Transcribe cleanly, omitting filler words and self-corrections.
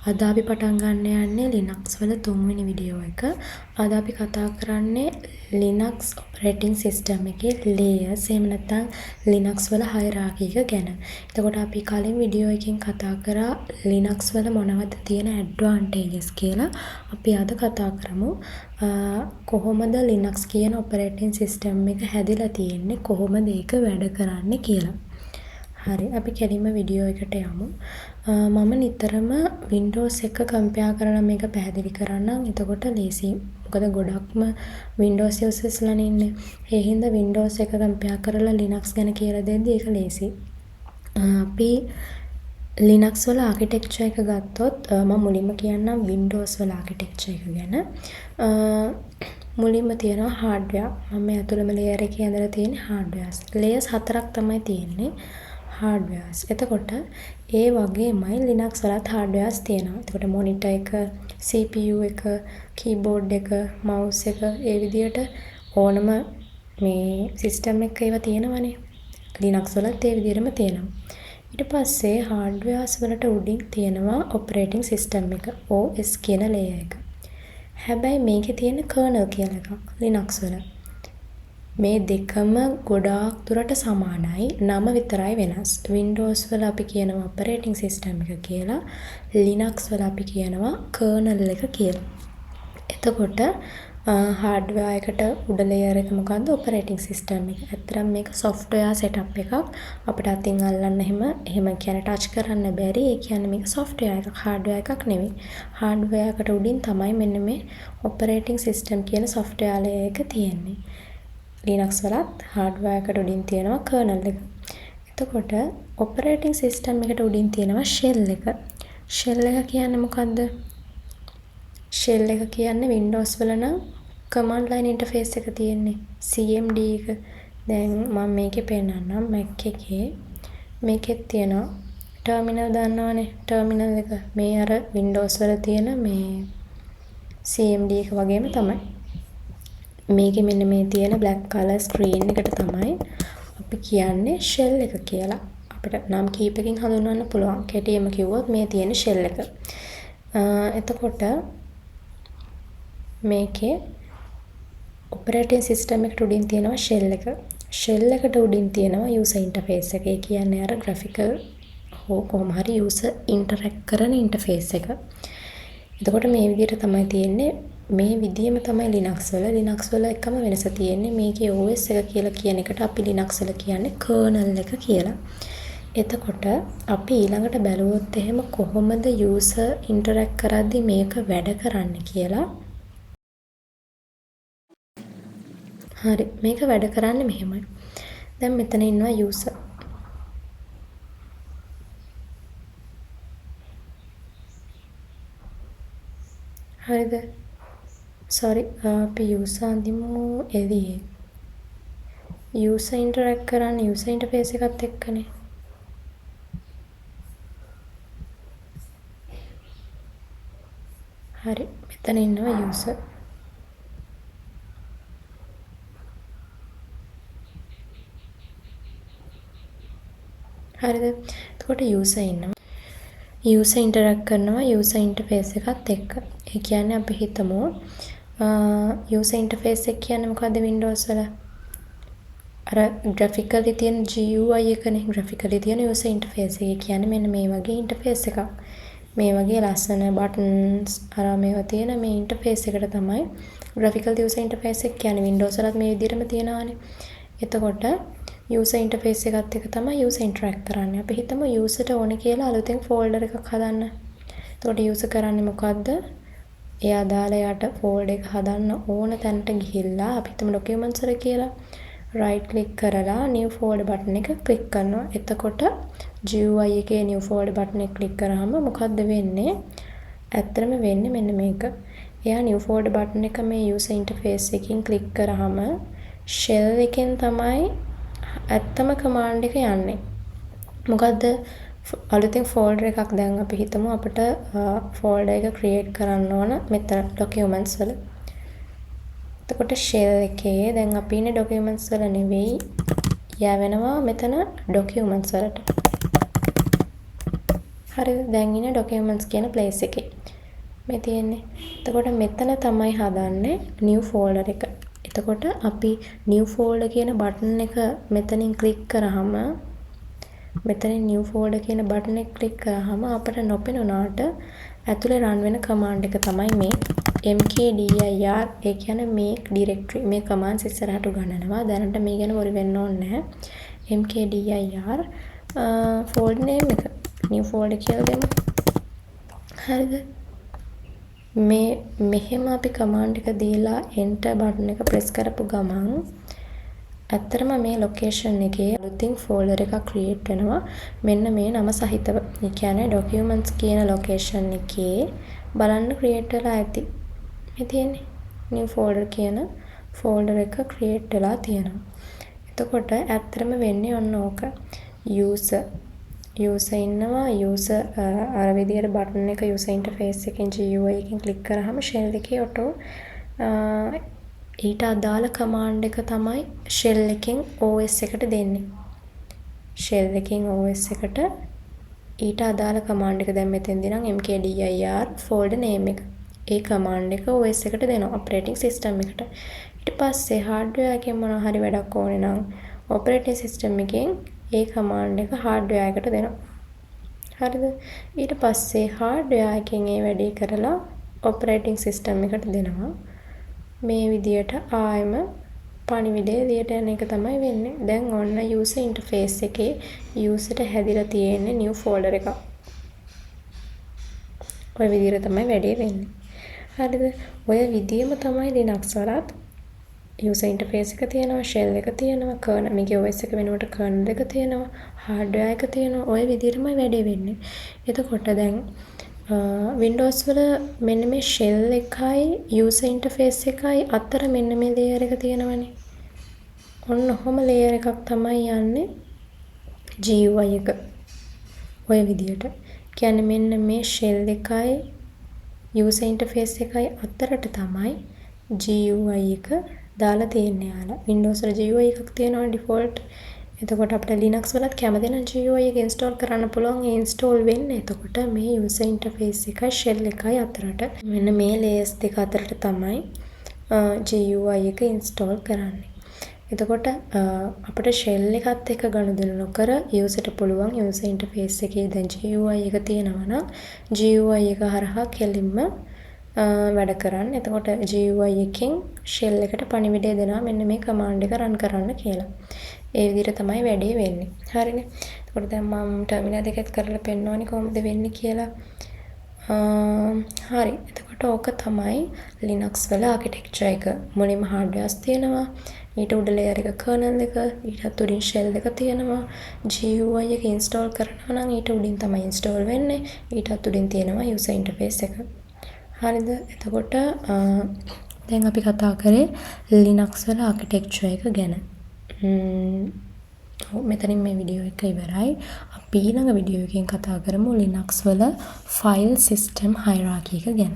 අද අපි පටන් ගන්න යන්නේ Linux වල 3 වෙනි වීඩියෝ එක. අද අපි කතා කරන්නේ Linux operating system එකේ layers එහෙම නැත්නම් Linux වල hierarchy එක ගැන. එතකොට අපි කලින් වීඩියෝ එකකින් කතා කරා Linux වල මොනවද තියෙන advantages කියලා. අපි අද කතා කරමු කොහොමද Linux කියන operating system එක හැදිලා තියෙන්නේ, කොහොමද ඒක වැඩ කරන්නේ කියලා. හරි අපි කෙලින්ම වීඩියෝ එකට යමු. මම නිතරම Windows එක කම්පෙයාර් කරලා මේක පැහැදිලි කරන්නම්. එතකොට ලේසියි. මොකද ගොඩක්ම Windows users ලානේ ඉන්නේ. ඒ හින්දා Windows එක කම්පෙයාර් කරලා Linux ගැන කියලා දෙද්දි ඒක ලේසියි. අපි Linux වල ආකිටෙක්චර් එක ගත්තොත් මම මුලින්ම කියන්නම් Windows වල ආකිටෙක්චර් එක ගැන. මුලින්ම තියෙනවා hardware. මම මේ අතුලම layer එකේ ඇඳලා තියෙන hardwares. layers 4ක් තමයි තියෙන්නේ. hardwares. එතකොට ඒ වගේමයි Linux වලත් hardwares තියෙනවා. එතකොට monitor එක, CPU එක, keyboard එක, mouse එක ඒ විදිහට ඕනම මේ system එකක ඒවා තියෙනවනේ. Linux වලත් ඒ විදිහටම තියෙනවා. ඊට පස්සේ hardwares වලට උඩින් තියෙනවා operating system එක, OS කියන layer එක. හැබැයි මේකේ තියෙන kernel කියලා එකක් Linux වල. මේ දෙකම ගොඩාක් දුරට සමානයි. නම විතරයි වෙනස්. Windows වල අපි කියනවා operating system එක කියලා. Linux වල අපි කියනවා kernel එක කියලා. එතකොට hardware එකට උඩ layer එක මොකද්ද? operating system එක. ඇත්තටම මේක software setup එකක්. අපිට අතින් අල්ලන්න එහෙම කියන්නේ touch කරන්න බැරි. ඒ කියන්නේ මේක software එකක්, hardware එකක් නෙවෙයි. hardware එකට උඩින් තමයි මෙන්න මේ operating system කියන software layer එක තියෙන්නේ. Linux වලත් hardware එකට උඩින් තියෙනවා kernel එක. එතකොට operating system එකට උඩින් තියෙනවා shell එක. shell එක කියන්නේ මොකද්ද? shell එක කියන්නේ Windows වල නම් command line interface එක තියෙන්නේ. CMD එක. දැන් මම මේකේ පෙන්නන්නම් Mac එකේ. මේකෙත් තියෙනවා terminal දන්නවනේ. terminal එක මේ අර Windows වල තියෙන මේ CMD එක වගේම තමයි. මේකේ මෙන්න මේ තියෙන black color screen එකට තමයි අපි කියන්නේ shell එක කියලා. අපිට නම් කීපකින් හඳුන්වන්න පුළුවන්. කෙටියෙන්ම කිව්වොත් මේ තියෙන shell එක. එතකොට මේකේ operating system එකට උඩින් තියෙනවා shell එක. shell එකට උඩින් තියෙනවා user interface එක. ඒ කියන්නේ අර graphical හෝ කොහොම හරි user interact කරන interface එක. එතකොට මේ විදිහට තමයි තියෙන්නේ. මේ විදියම තමයි Linux වල එකම වෙනස තියෙන්නේ මේකේ OS එක කියලා කියන එකට අපි Linux වල කියන්නේ kernel එක කියලා. එතකොට අපි ඊළඟට බැලුවොත් එහෙම කොහොමද user interact කරද්දි මේක වැඩ කරන්නේ කියලා. හරි මේක වැඩ කරන්නේ මෙහෙමයි. දැන් මෙතන ඉන්නවා user. හරිද? sorry අපි user අඳිමු එළියේ. user interact කරන්නේ user interface එකත් එක්කනේ. හරි මෙතන ඉන්නවා user. හරිද? එතකොට user ඉන්නවා. user interact කරනවා user interface එකත් එක්ක. ඒ කියන්නේ අපි හිතමු user interface එක කියන්නේ මොකද්ද Windows වල? අර graphically තියෙන GUI එකනේ. graphically තියෙන user interface එක. ඒ කියන්නේ මෙන්න මේ වගේ interface එකක්. මේ වගේ ලස්සන buttons අර මේවා තියෙන මේ interface එකට තමයි graphical user interface එක කියන්නේ. Windows වලත් මේ විදිහටම තියෙනවානේ. එතකොට user interface එකත් එක්ක තමයි user interact කරන්නේ. අපි හිතමු userට ඕනේ කියලා අලුතෙන් folder එකක් හදන්න. එතකොට user කරන්නේ මොකද්ද? එයා දාලා යට folder එක හදන්න ඕන තැනට ගිහිල්ලා අපි හිතමු documents වල කියලා right click කරලා new folder button එක click කරනවා. එතකොට GUI එකේ new folder button එක click කරාම මොකද්ද වෙන්නේ? ඇත්තටම වෙන්නේ මෙන්න මේක. එයා new folder button එක මේ user interface එකකින් click කරාම shell එකෙන් තමයි ඇත්තම command එක යන්නේ. මොකද්ද? අලුතෙන් folder එකක් දැන් අපි හිතමු අපිට folder එක create කරන්න ඕන මෙතන documents වල. එතකොට shell එකේ දැන් අපි ඉන්නේ documents වල නෙවෙයි. යවෙනවා මෙතන documents වලට. හරිද? දැන් ඉන්නේ documents කියන place එකේ. මේ තියෙන්නේ. එතකොට මෙතන තමයි හදන්නේ new folder එක. එතකොට අපි new folder කියන බටන් එක මෙතනින් click කරාම මෙතනින් new folder කියන බටන් එක click කරාම අපිට නොපෙනුනාට ඇතුලේ run වෙන command එක තමයි මේ mkdir. ඒ කියන්නේ make directory මේ commands ඉස්සරහට උගන්වනවා. දැනට මේ ගැන worry වෙන්න ඕනේ නැහැ. mkdir folder name එක new folder කියලා දෙමු. හරිද? මෙහෙම අපි command එක දීලා enter button එක press කරපු ගමන් ඇත්තටම මේ location එකේ අලුතින් folder එකක් create වෙනවා. මෙන්න මේ නම සහිතව. ඒ කියන්නේ documents කියන location එකේ බලන්න create වෙලා ඇති. මේ තියෙන්නේ new folder කියන folder එක create වෙලා තියෙනවා. එතකොට ඇත්තටම වෙන්නේ ඔන්න ඕක. user ඉන්නවා. user අර විදියට button එක user interface එකෙන් GUI එකෙන් click කරාම shell එකේ auto ඊට අදාළ command එක තමයි shell එකෙන් OS එකට දෙන්නේ. shell එකෙන් OS එකට ඊට අදාළ command එක දැන් මෙතෙන්දී නම් mkdir folder name එක. ඒ command එක OS එකට දෙනවා operating system එකට. ඊට පස්සේ hardware එකෙන් මොනවා හරි වැඩක් ඕනේ නම් operating system එකෙන් ඒ command එක hardware එකට දෙනවා. හරිද? ඊට පස්සේ hardware එකෙන් ඒ වැඩේ කරලා operating system එකට දෙනවා. මේ විදියට ආයෙම පණිවිඩය එළියට යන එක තමයි වෙන්නේ. දැන් ඔන්න user interface එකේ userට හැදිලා තියෙන්නේ new folder එකක්. ඔය විදියට තමයි වැඩේ වෙන්නේ. හරිද? ඔය විදියම තමයි Linux වලත් user interface එක තියෙනවා, shell එක තියෙනවා, kernel මේකේ OS එක වෙනුවට kernel එක තියෙනවා, hardware එක තියෙනවා. ඔය විදියටමයි වැඩේ වෙන්නේ. එතකොට දැන් Windows වල මෙන්න මේ shell එකයි user interface එකයි අතර මෙන්න මේ layer එක තියෙනවනේ. ඔන්න ඔහොම layer එකක් තමයි යන්නේ GUI එක. ඔය විදියට. කියන්නේ මෙන්න මේ shell එකයි user interface එකයි අතරට තමයි GUI එක දාලා තියෙන්නේ යාලා. Windows වල GUI එකක් තියෙනවා default. එතකොට අපිට Linux වලත් කැමති නම් GUI එක install කරන්න පුළුවන්. ඒ install වෙන්නේ එතකොට මේ user interface එකයි shell එකයි අතරට. මෙන්න මේ layers දෙක අතරට තමයි GUI එක install කරන්නේ. එතකොට අපිට shell එකත් එක්ක ගනුදෙනු නොකර userට පුළුවන් user interface එකේ දැන් GUI එක තියෙනවා නම් GUI එක හරහා කෙලින්ම වැඩ කරන්න. එතකොට GUI එකෙන් shell එකට පණිවිඩය දෙනවා මෙන්න මේ command එක run කරන්න කියලා. ඒ විදිහට තමයි වැඩේ වෙන්නේ. හරිනේ. එතකොට දැන් මම terminal එකත් කරලා පෙන්නවනේ කොහොමද වෙන්නේ කියලා. හරි. එතකොට ඕක තමයි Linux වල architecture එක. මුලින්ම hardwares තියෙනවා. ඊට උඩ layer එක kernel එක, ඊටත් උඩින් shell එක තියෙනවා. GUI එක install කරනවා නම් ඊට උඩින් තමයි install වෙන්නේ. ඊටත් උඩින් තියෙනවා user interface එක. හරිද? එතකොට දැන් අපි කතා කරේ Linux වල architecture එක ගැන. මෙතනින් මේ වීඩියෝ එක ඉවරයි. අපි ඊළඟ වීඩියෝ එකෙන් කතා කරමු Linux වල file system hierarchy එක ගැන.